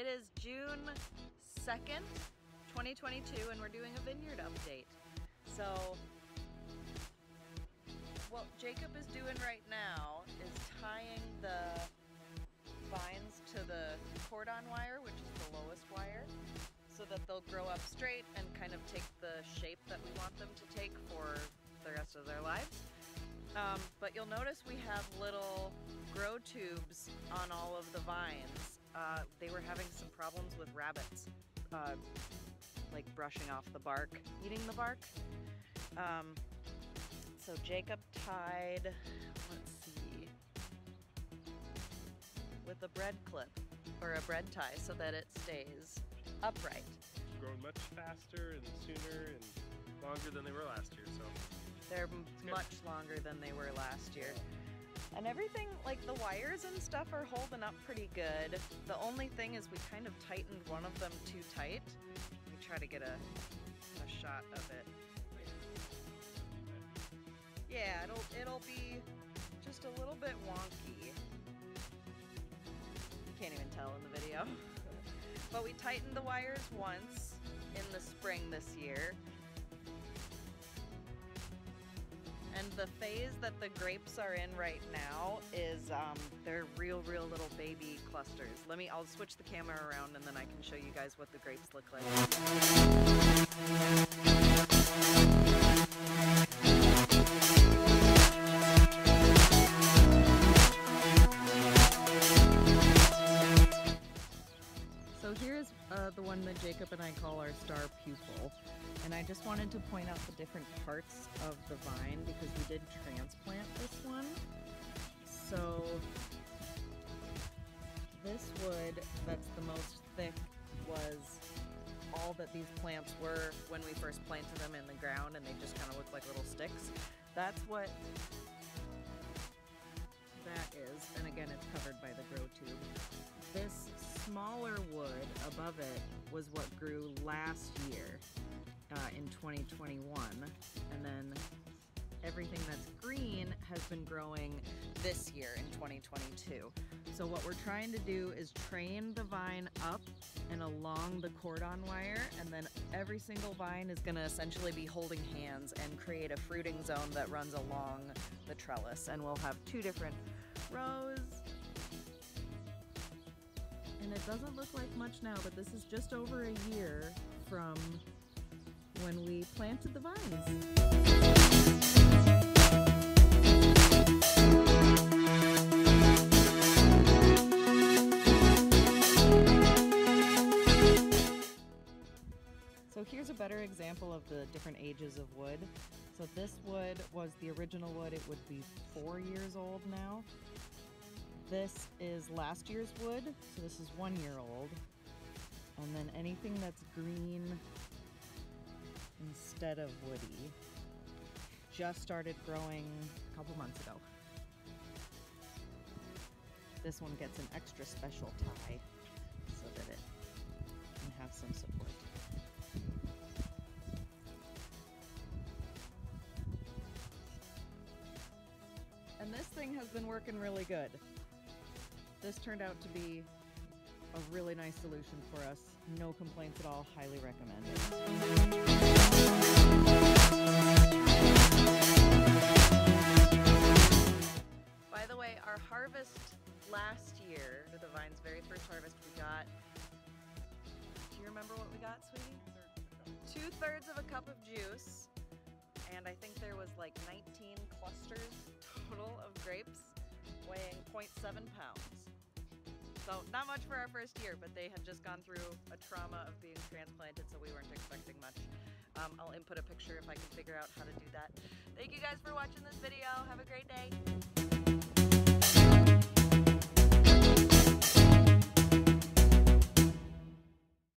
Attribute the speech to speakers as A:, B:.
A: It is June 2nd, 2022, and we're doing a vineyard update. So, what Jacob is doing right now is tying the vines to the cordon wire, which is the lowest wire, so that they'll grow up straight and kind of take the shape that we want them to take for the rest of their lives. But you'll notice we have little grow tubes on all of the vines. They were having some problems with rabbits, like brushing off the bark, eating the bark. So Jacob tied, let's see, with a bread clip or a bread tie so that it stays upright.
B: Grown much faster and sooner and longer than they were last year, so
A: they're much longer than they were last year. And everything, like the wires and stuff, are holding up pretty good. The only thing is we kind of tightened one of them too tight. Let me try to get a shot of it. Yeah, it'll be just a little bit wonky. You can't even tell in the video. But we tightened the wires once in the spring this year. And the phase that the grapes are in right now is they're real little baby clusters. I'll switch the camera around and then I can show you guys what the grapes look like. So here's the one that Jacob and I call our star pupil. And I just wanted to point out the different parts of the vine because we did transplant this one. So this wood that's the most thick was all that these plants were when we first planted them in the ground, and they just kind of look like little sticks. That's what that is, and again it's covered by the grow tube. This smaller wood above it was what grew last year in 2021, and then everything that's green has been growing this year in 2022. So what we're trying to do is train the vine up and along the cordon wire, and then every single vine is going to essentially be holding hands and create a fruiting zone that runs along the trellis, and we'll have two different rows. And it doesn't look like much now, but this is just over a year from when we planted the vines. So here's a better example of the different ages of wood. So this wood was the original wood. It would be 4 years old now. This is last year's wood, so this is 1 year old. And then anything that's green instead of woody just started growing a couple months ago. This one gets an extra special tie so that it can have some support. And this thing has been working really good. This turned out to be a really nice solution for us. No complaints at all, highly recommended. By the way, our harvest last year, the vine's very first harvest, we got, do you remember what we got, sweetie? 2/3 of a cup of juice, and I think there was like 19 clusters total of grapes weighing 0.7 pounds. So not much for our first year, but they had just gone through a trauma of being transplanted, so we weren't expecting much. I'll input a picture if I can figure out how to do that. Thank you guys for watching this video. Have a great day.